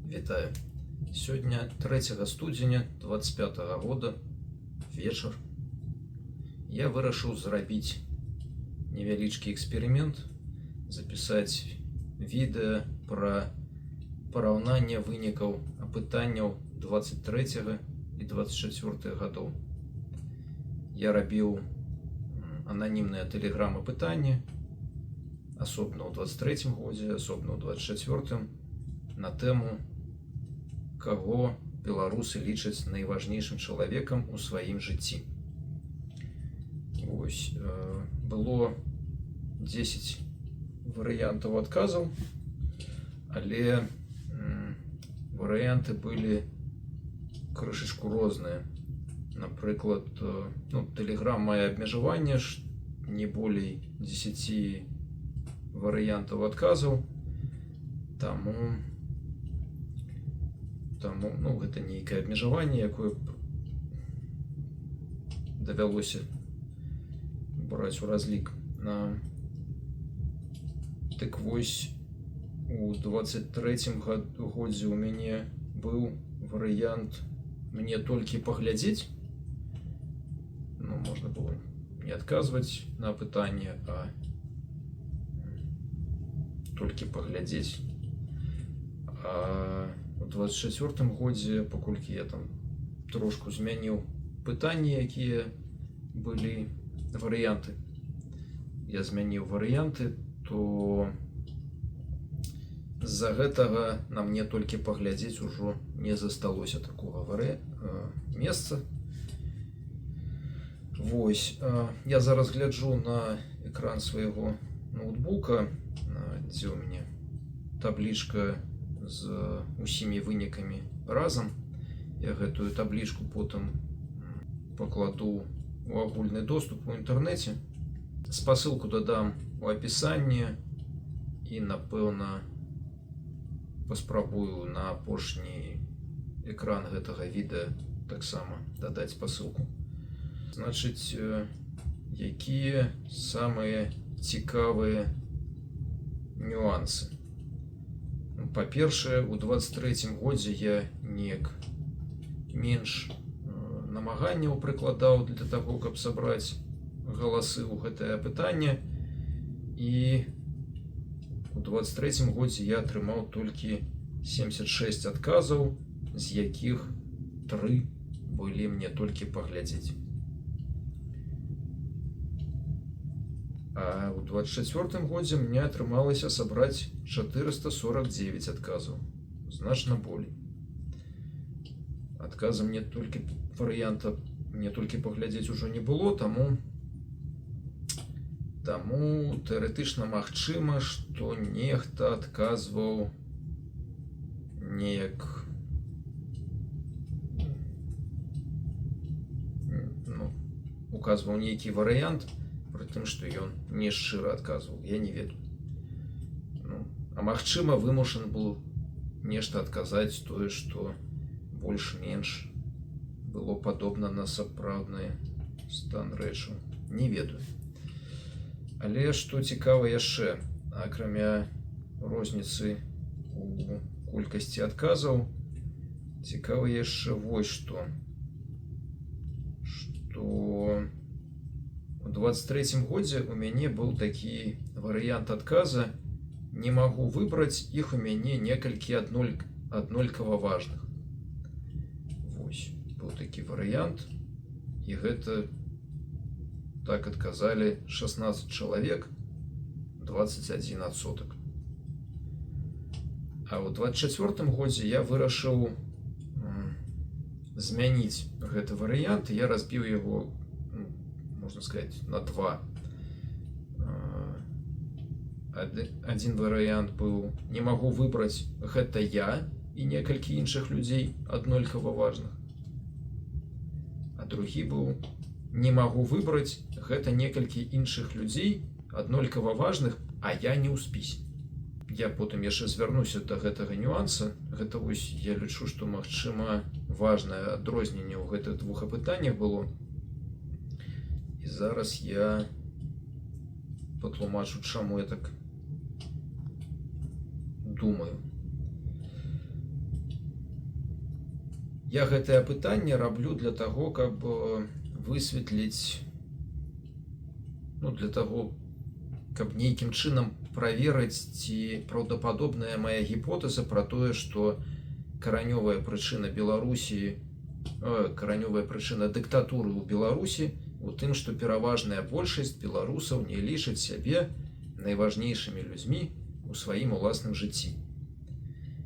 Вітаю. Сёння 3 студзеня 25 года, вечар. Я вырашыў зрабіць невялічкі эксперымент, запісаць відэа пра параўнанне вынікаў апытанняў 23 і 24 гадоў. Я рабіў ананімныя тэлеграм-апытанні, асобна ў 23 годзе, асобна ў 24, на тэму, каго беларусы лічаць найважнейшым чалавекам у сваім жыцці. Вось, было 10 варыянтаў адказаў, але варыянты былі крышачку розныя. Напрыклад, тэлеграм мае абмежаванне, не болей 10 варыянтаў адказаў, таму гэта нейкае абмежаванне, якое давялося браць у разлік. Так вось, у 23 годзе у мяне быў варыянт «мне толькі паглядзець». Можна было не адказваць на пытанне, а толькі паглядзець. А у 24 годзе, паколькі я там трошку змяніў пытанні, якія былі варыянты, я змяніў варыянты, то з-за гэтага на «мне толькі паглядзець» ужо не засталося такога месца. Вось, я зараз гляджу на экран свайго ноутбука, дзе ў мяне таблічка з усімі вынікамі разам. Я гэтую таблічку потым пакладу у агульны доступ у інтэрнэце. Спасылку дадам у апісанні і, напэўна, паспрабую на апошні экран гэтага відэа таксама дадаць спасылку. Значыць, якія самыя цікавыя нюансы? Па-першае, у 23 годзе я неяк менш намаганняў прыкладаў для таго, каб сабраць галасы ў гэтае апытанне, і у 23 годзе я атрымаў толькі 76 адказаў, з якіх 3 былі «мне толькі паглядзець». А ў 24 годзе мне атрымалася сабраць 449 адказаў, значна болей. Адказа «мне толькі» варыянта «мне толькі паглядзець» ужо не было, таму тэарэтычна магчыма, што нехта адказваў неяк указваў нейкі варыянт, пры тым, што ён не шчыра адказваў, я не ведаю. А магчыма, вымушаны быў нешта адказаць тое, што больш-менш было падобна на сапраўдны стан рэчаў. Не ведаю. Але што цікава яшчэ, акрамя розніцы у колькасці адказаў, цікава яшчэ вось што. У 23 годзе у мяне быў такі варыянт адказа «не магу выбраць, іх у мяне некалькі аднолькава важных». Вось, быў такі варыянт, і гэта так адказалі 16 чалавек, 21%. А ў 24 годзе я вырашыў змяніць гэты варыянт, я разбіў яго, можна сказаць, на 2. Адзін варыянт быў «не магу выбраць, гэта я і некалькі іншых людзей аднолькава важных». А другі быў «не магу выбраць, гэта некалькі іншых людзей аднолькава важных, а я не ў спісе». Я потым яшчэ звярнуся да гэтага нюанса. Гэта вось, я лічу, што, магчыма, важнае адрозненне ў гэтых двух апытаннях было. І зараз я патлумачу, чаму я так думаю. Я гэтае пытанне раблю для таго, каб высветліць, ну, для таго, каб нейкім чынам праверыць, ці праўдападобная мая гіпотэза пра тое, што каранёвая прычына Беларусі, каранёвая прычына дыктатуры ў Беларусі у тым, што пераважная большасць беларусаў не лічаць сябе найважнейшымі людзьмі у сваім уласным жыцці.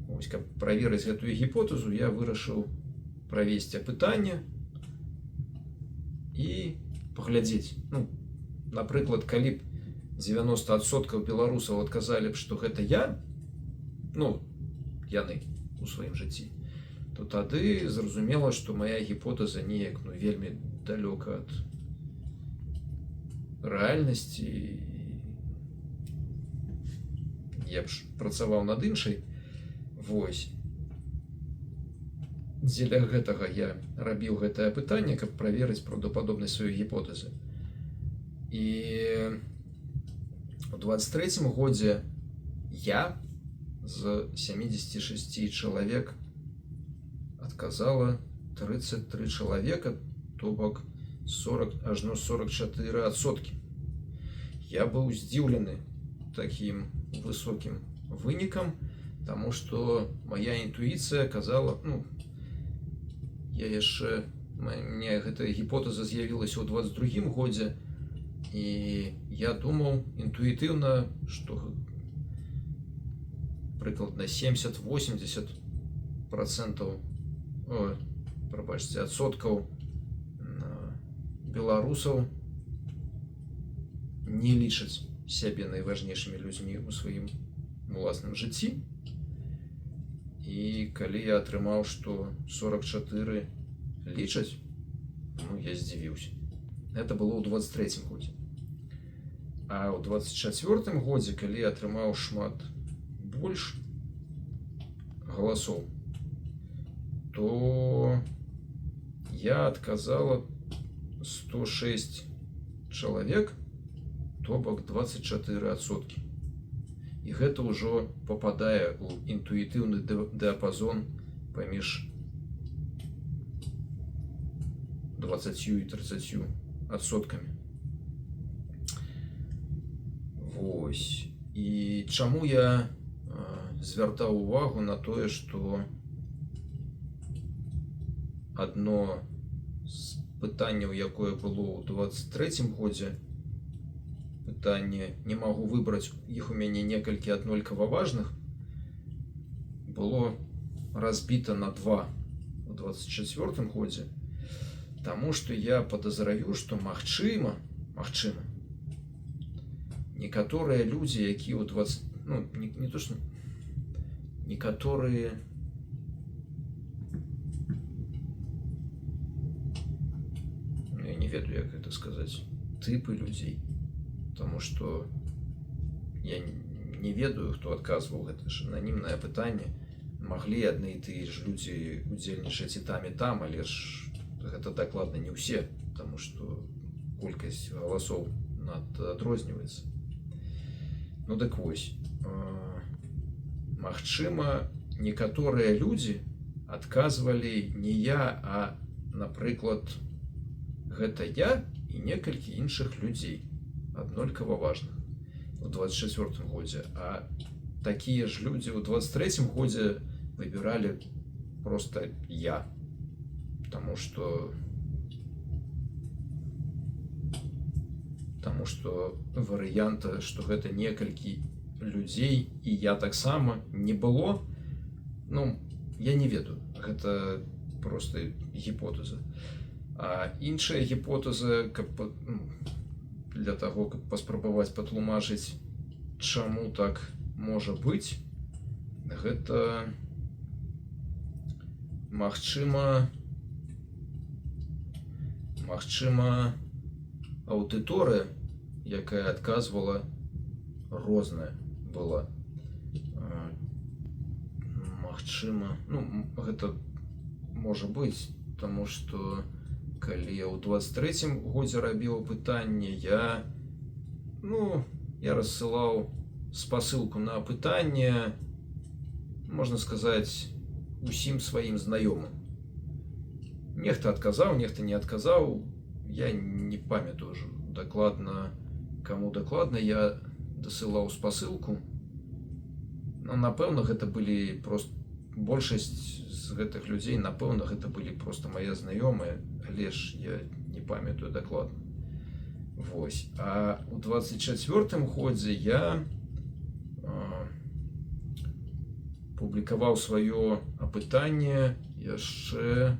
Вось, каб праверыць гэтую гіпотэзу, я вырашыў правесці апытанне і паглядзець. Ну, напрыклад, калі б 90% беларусаў адказалі б, што гэта я, ну, яны у сваім жыцці, то тады зразумела, што мая гіпотэза неяк, ну, вельмі далёка ад рэальнасці. Я б працаваў над іншай. Вось. Дзеля гэтага я рабіў гэтае пытанне, каб праверыць праўдападобнасць сваёй гіпотэзы. І у 23-м годзе я з 76 чалавек адказала 33 чалавека, то бок ажно 44%. Я быў здзіўлены такім высокім вынікам, таму што мая інтуіцыя казала, ну, мне гэтая гіпотэза з'явілася ў 22-м годзе, і я думаў інтуітыўна, што прыкладна 70-80% адсоткаў беларусаў не лічаць сябе найважнейшымі людзьмі ў сваім уласным жыцці. І калі я атрымаў, што 44 лічаць, ну, я здзівіўся. Гэта было ў 23-м годзе. А ў 24-м годзе, калі я атрымаў шмат больш галасоў, то я адказала 106 чалавек, то бок 24%. І гэта ўжо попадае ў інтуітыўны дыапазон паміж 20 і 30%. Вось. І чаму я звяртаў увагу на тое, што адно з пытанняў, якое было ў 23-м годзе, пытанне «не магу выбраць, іх у мяне некалькі аднолькава важных», было разбіта на 2 у 24-м годзе, таму што я падазраю, што магчыма, некаторыя людзі, якія ў 20... Ну, не то, што... Некаторыя... Я не ведаю, як гэта сказаць. Тыпы людзей. Таму што я не ведаю, хто адказваў, гэта ж ананімнае пытанне. Маглі адны і тыя ж людзі удзельнічаць і там, але ж гэта дакладна не ўсе, таму што колькасць галасоў адрозніваецца. Ну дык вось, магчыма, некаторыя людзі адказвалі не я, а, напрыклад, гэта я і некалькі іншых людзей, аднолькава важных у 24-м годзе, а такія ж людзі ў 23-м годзе выбіралі проста я, таму што варыянта, што гэта некалькі людзей і я таксама не было, ну, я не ведаю, гэта проста гіпотэза. А іншая гіпотэза, для таго, каб паспрабаваць патлумачыць, чаму так можа быць, гэта магчыма, аўдыторыя, якая адказвала, розная была. Магчыма, ну, гэта можа быць, таму што калі я ў 23-м годзе рабіў пытанне, я рассылаў спасылку на пытанне, можна сказаць, усім сваім знаёмым. Нехта адказаў, нехта не адказаў. Я не памятаю ўжо дакладна, каму дакладна я дасылаў спасылку. Ну, напэўна, гэта былі проста большасць з гэтых людзей, напэўна, гэта былі проста мае знаёмыя, але ж я не памятаю дакладна. Вось. А ў 24-м годзе я публікаваў сваё апытанне яшчэ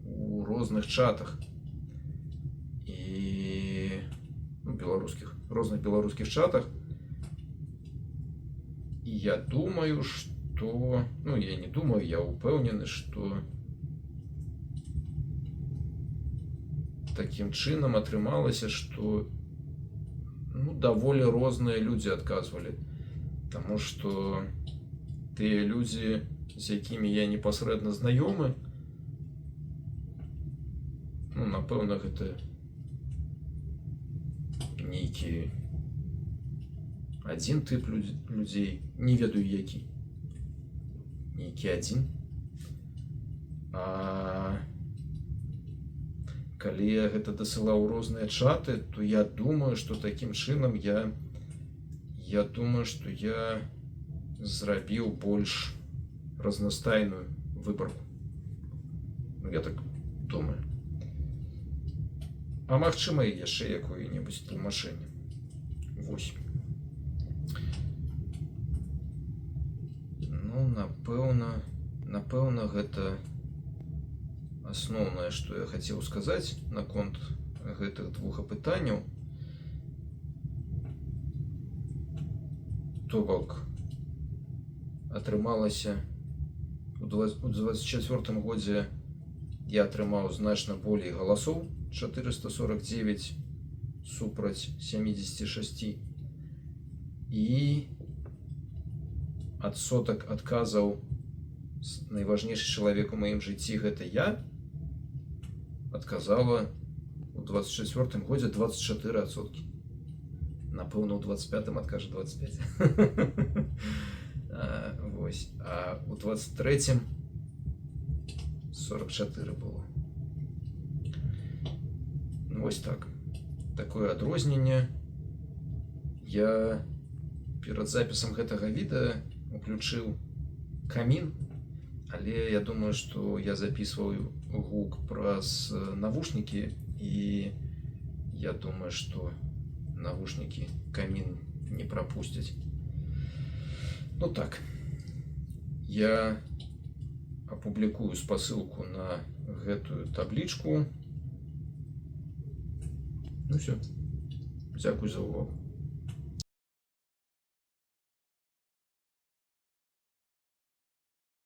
у розных чатах і розных беларускіх чатах. І я думаю, што... Ну, я не думаю, я ўпэўнены, што такім чынам атрымалася, што даволі розныя людзі адказвалі. Таму што тыя людзі, з якімі я непасрэдна знаёмы, напэўна, гэта нейкі адзін тып людзей, не ведаю які. Нейкі адзін. А калі я гэта дасылаў у розныя чаты, то я думаю, што такім чынам я думаю, што я зрабіў больш разнастайную выбарку. Я так думаю. А магчыма, і яшчэ якое-небудзь тлумачэнне. Вось. Напэўна, гэта асноўнае, што я хацеў сказаць наконт гэтых двух апытанняў. То бок, атрымалася, у 24-м годзе я атрымаў значна болей галасоў, 449 супраць 76. І адсотак адказаў найважнейшы чалавек у маім жыцці гэта я адказала у 24-м годзе 24%. Напэўна, у 25-м адкажа 25. Вось. А у 23-м 44 было. Вось так. Такое адрозненне. Я перад запісам гэтага відэа уключыў камін, але я думаю, што я записываю гук праз навушнікі, і я думаю, што навушнікі камін не прапусцяць. Ну так, я апублікую спасылку на гэтую таблічку. Ну все, дзякуй за увагу.